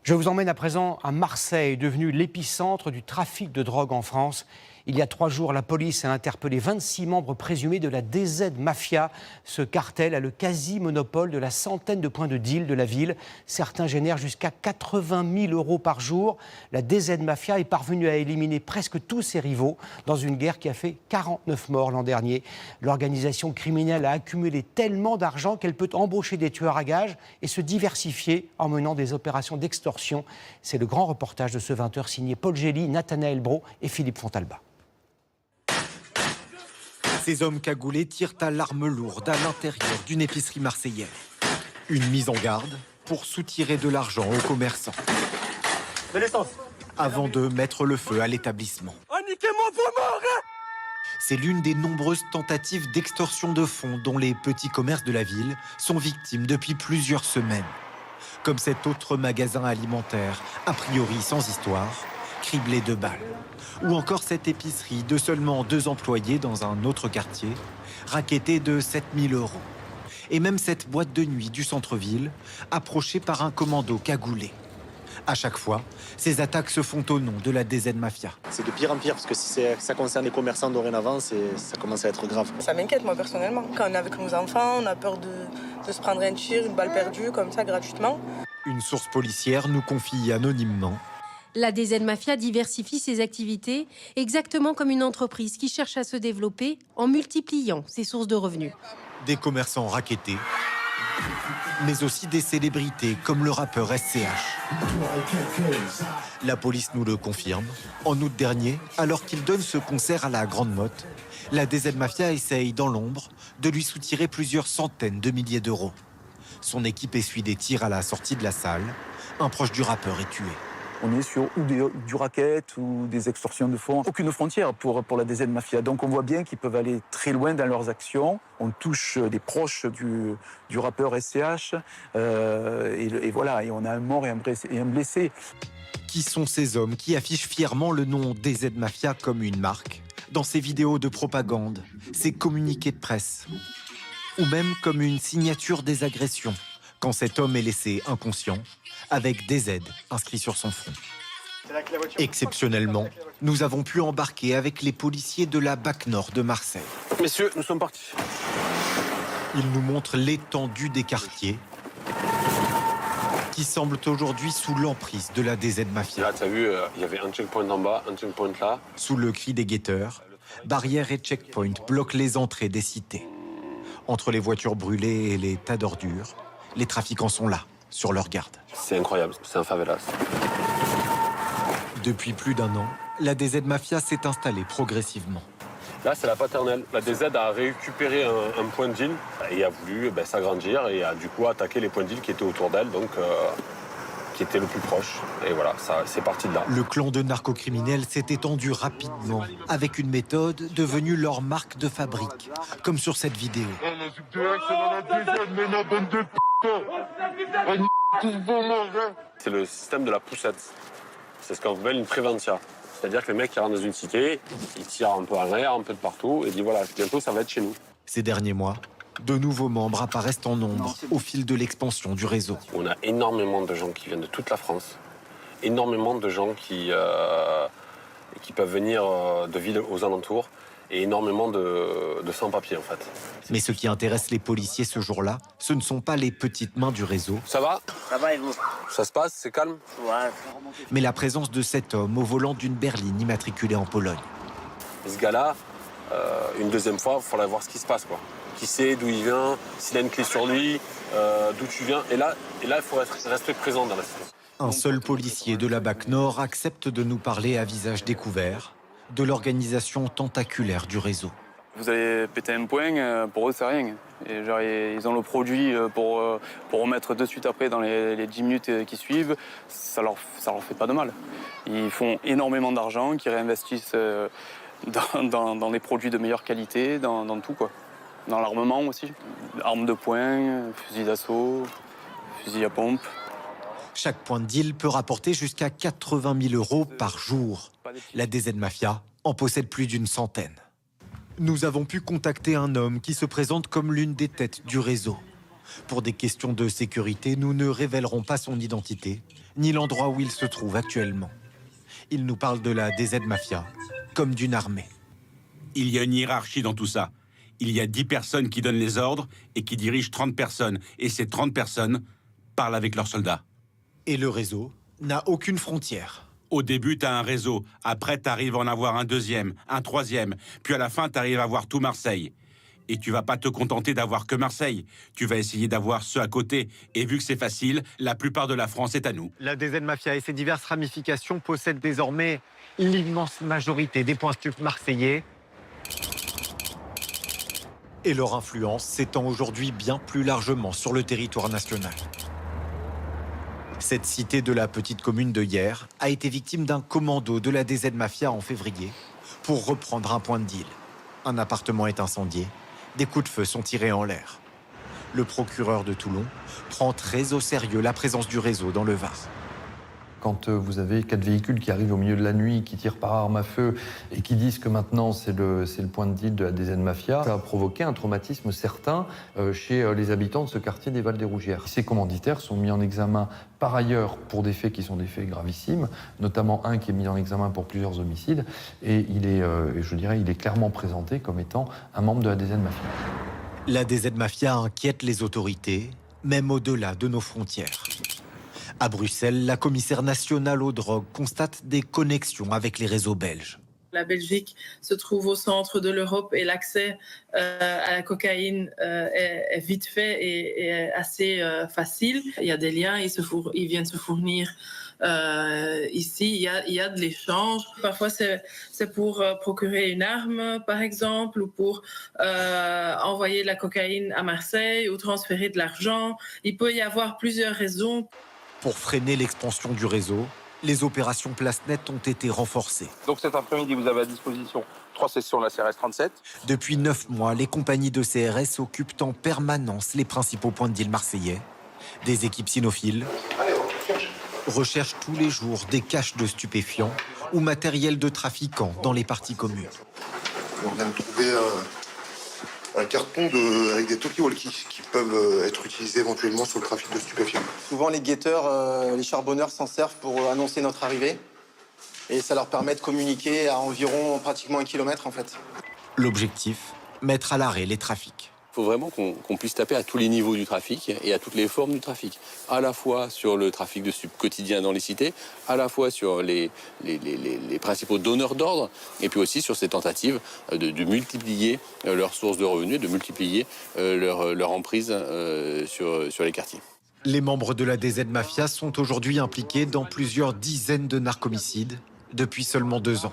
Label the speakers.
Speaker 1: Je vous emmène à présent à Marseille, devenu l'épicentre du trafic de drogue en France. Il y a 3 jours, la police a interpellé 26 membres présumés de la DZ Mafia. Ce cartel a le quasi-monopole de la centaine de points de deal de la ville. Certains génèrent jusqu'à 80 000 € par jour. La DZ Mafia est parvenue à éliminer presque tous ses rivaux dans une guerre qui a fait 49 morts l'an dernier. L'organisation criminelle a accumulé tellement d'argent qu'elle peut embaucher des tueurs à gages et se diversifier en menant des opérations d'extorsion. C'est le grand reportage de ce 20h signé Paul Gély, Nathanaël Brault et Philippe Fontalba.
Speaker 2: Ces hommes cagoulés tirent à l'arme lourde à l'intérieur d'une épicerie marseillaise. Une mise en garde pour soutirer de l'argent aux commerçants.
Speaker 3: De l'essence.
Speaker 2: Avant de mettre le feu à l'établissement. C'est l'une des nombreuses tentatives d'extorsion de fonds dont les petits commerces de la ville sont victimes depuis plusieurs semaines. Comme cet autre magasin alimentaire, a priori sans histoire, criblé de balles. Ou encore cette épicerie de seulement 2 employés dans un autre quartier, raquettée de 7 000 €. Et même cette boîte de nuit du centre-ville, approchée par un commando cagoulé. À chaque fois, ces attaques se font au nom de la DZ Mafia.
Speaker 3: C'est de pire en pire, parce que si ça concerne les commerçants dorénavant, ça commence à être grave.
Speaker 4: Ça m'inquiète, moi, personnellement. Quand on est avec nos enfants, on a peur de se prendre un tir, une balle perdue, comme ça, gratuitement.
Speaker 2: Une source policière nous confie anonymement.
Speaker 5: La DZ Mafia diversifie ses activités exactement comme une entreprise qui cherche à se développer en multipliant ses sources de revenus.
Speaker 2: Des commerçants rackettés, mais aussi des célébrités comme le rappeur SCH. La police nous le confirme. En août dernier, alors qu'il donne ce concert à la Grande Motte, la DZ Mafia essaye dans l'ombre de lui soutirer plusieurs centaines de milliers d'euros. Son équipe essuie des tirs à la sortie de la salle. Un proche du rappeur est tué.
Speaker 6: On est sur du racket ou des extorsions de fonds. Aucune frontière pour la DZ Mafia. Donc on voit bien qu'ils peuvent aller très loin dans leurs actions. On touche des proches du rappeur SCH. Et voilà, et on a un mort et un blessé.
Speaker 2: Qui sont ces hommes qui affichent fièrement le nom DZ Mafia comme une marque dans ces vidéos de propagande, ces communiqués de presse, ou même comme une signature des agressions, quand cet homme est laissé inconscient, avec DZ inscrit sur son front. Exceptionnellement, nous avons pu embarquer avec les policiers de la BAC Nord de Marseille.
Speaker 3: Messieurs, nous sommes partis.
Speaker 2: Ils nous montrent l'étendue des quartiers qui semblent aujourd'hui sous l'emprise de la DZ Mafia.
Speaker 7: Là, tu as vu, il y avait un checkpoint en bas, un checkpoint là.
Speaker 2: Sous le cri des guetteurs, barrières et checkpoints bloquent les entrées des cités. Entre les voitures brûlées et les tas d'ordures, les trafiquants sont là, sur leur garde.
Speaker 7: C'est incroyable, c'est un favelas.
Speaker 2: Depuis plus d'1 an, la DZ Mafia s'est installée progressivement.
Speaker 7: Là, c'est la paternelle. La DZ a récupéré un point de deal et a voulu s'agrandir et a du coup attaqué les points de deal qui étaient autour d'elle, donc qui étaient le plus proche. Et voilà, c'est parti de là.
Speaker 2: Le clan de narcocriminels s'est étendu rapidement, avec une méthode devenue leur marque de fabrique, comme sur cette vidéo.
Speaker 7: C'est le système de la poussette. C'est ce qu'on appelle une préventia. C'est-à-dire que le mec qui rentre dans une cité, il tire un peu en l'air, un peu de partout, et dit voilà, bientôt ça va être chez nous.
Speaker 2: Ces derniers mois, de nouveaux membres apparaissent en nombre au fil de l'expansion du réseau.
Speaker 7: On a énormément de gens qui viennent de toute la France, énormément de gens qui peuvent venir de villes aux alentours, et énormément de sans-papiers en fait.
Speaker 2: Mais ce qui intéresse les policiers ce jour-là, ce ne sont pas les petites mains du réseau.
Speaker 7: Ça va ?
Speaker 3: Ça va et vous?
Speaker 7: Ça se passe, c'est calme ?
Speaker 3: Ouais.
Speaker 2: Mais la présence de cet homme au volant d'une berline immatriculée en Pologne.
Speaker 7: Et ce gars-là, une deuxième fois, il faudra voir ce qui se passe, quoi. Qui sait d'où il vient, s'il a une clé sur lui, d'où tu viens. Et là, il faut rester présent dans la cité.
Speaker 2: Un seul policier de la BAC Nord accepte de nous parler à visage découvert de l'organisation tentaculaire du réseau.
Speaker 8: Vous allez péter un point, pour eux c'est rien. Et genre, ils ont le produit pour remettre de suite après dans les 10 minutes qui suivent, ça leur fait pas de mal. Ils font énormément d'argent, qui réinvestissent dans les produits de meilleure qualité, dans tout quoi. Dans l'armement aussi, armes de poing, fusils d'assaut, fusils à pompe.
Speaker 2: Chaque point de deal peut rapporter jusqu'à 80 000 € par jour. La DZ Mafia en possède plus d'une centaine. Nous avons pu contacter un homme qui se présente comme l'une des têtes du réseau. Pour des questions de sécurité, nous ne révélerons pas son identité, ni l'endroit où il se trouve actuellement. Il nous parle de la DZ Mafia, comme d'une armée.
Speaker 9: Il y a une hiérarchie dans tout ça. Il y a 10 personnes qui donnent les ordres et qui dirigent 30 personnes. Et ces 30 personnes parlent avec leurs soldats.
Speaker 2: Et le réseau n'a aucune frontière.
Speaker 9: Au début, tu as un réseau. Après, tu arrives à en avoir un deuxième, un troisième. Puis à la fin, tu arrives à avoir tout Marseille. Et tu vas pas te contenter d'avoir que Marseille. Tu vas essayer d'avoir ceux à côté. Et vu que c'est facile, la plupart de la France est à nous.
Speaker 2: La DZ Mafia et ses diverses ramifications possèdent désormais l'immense majorité des points stupes marseillais. Et leur influence s'étend aujourd'hui bien plus largement sur le territoire national. Cette cité de la petite commune de Hyères a été victime d'un commando de la DZ Mafia en février pour reprendre un point de deal. Un appartement est incendié, des coups de feu sont tirés en l'air. Le procureur de Toulon prend très au sérieux la présence du réseau dans le Var.
Speaker 10: Quand vous avez 4 véhicules qui arrivent au milieu de la nuit, qui tirent par arme à feu et qui disent que maintenant c'est le point de deal de la DZ Mafia, ça a provoqué un traumatisme certain chez les habitants de ce quartier des Vals-des-Rougières. Ces commanditaires sont mis en examen par ailleurs pour des faits qui sont des faits gravissimes, notamment un qui est mis en examen pour plusieurs homicides, et il est clairement présenté comme étant un membre de la DZ Mafia.
Speaker 2: La DZ Mafia inquiète les autorités, même au-delà de nos frontières. À Bruxelles, la commissaire nationale aux drogues constate des connexions avec les réseaux belges.
Speaker 11: La Belgique se trouve au centre de l'Europe et l'accès à la cocaïne est vite fait et assez facile. Il y a des liens, ils viennent se fournir ici. Il y a de l'échange. Parfois, c'est pour procurer une arme, par exemple, ou pour envoyer de la cocaïne à Marseille ou transférer de l'argent. Il peut y avoir plusieurs raisons.
Speaker 2: Pour freiner l'expansion du réseau, les opérations Place Nette ont été renforcées.
Speaker 12: Donc cet après-midi, vous avez à disposition 3 sessions de la CRS 37.
Speaker 2: Depuis 9 mois, les compagnies de CRS occupent en permanence les principaux points de deal marseillais. Des équipes cynophiles recherchent tous les jours des caches de stupéfiants ou matériel de trafiquants dans les parties communes.
Speaker 13: On vient de trouver un carton avec des talkie-walkies qui peuvent être utilisés éventuellement sur le trafic de stupéfiants.
Speaker 14: Souvent, les guetteurs, les charbonneurs s'en servent pour annoncer notre arrivée. Et ça leur permet de communiquer à environ pratiquement 1 kilomètre, en fait.
Speaker 2: L'objectif, mettre à l'arrêt les trafics.
Speaker 15: Il faut vraiment qu'on puisse taper à tous les niveaux du trafic et à toutes les formes du trafic. À la fois sur le trafic de stupes quotidien dans les cités, à la fois sur les principaux donneurs d'ordre, et puis aussi sur ces tentatives de multiplier leurs sources de revenus, de multiplier leur emprise sur les quartiers.
Speaker 2: Les membres de la DZ Mafia sont aujourd'hui impliqués dans plusieurs dizaines de narcomicides depuis seulement 2 ans.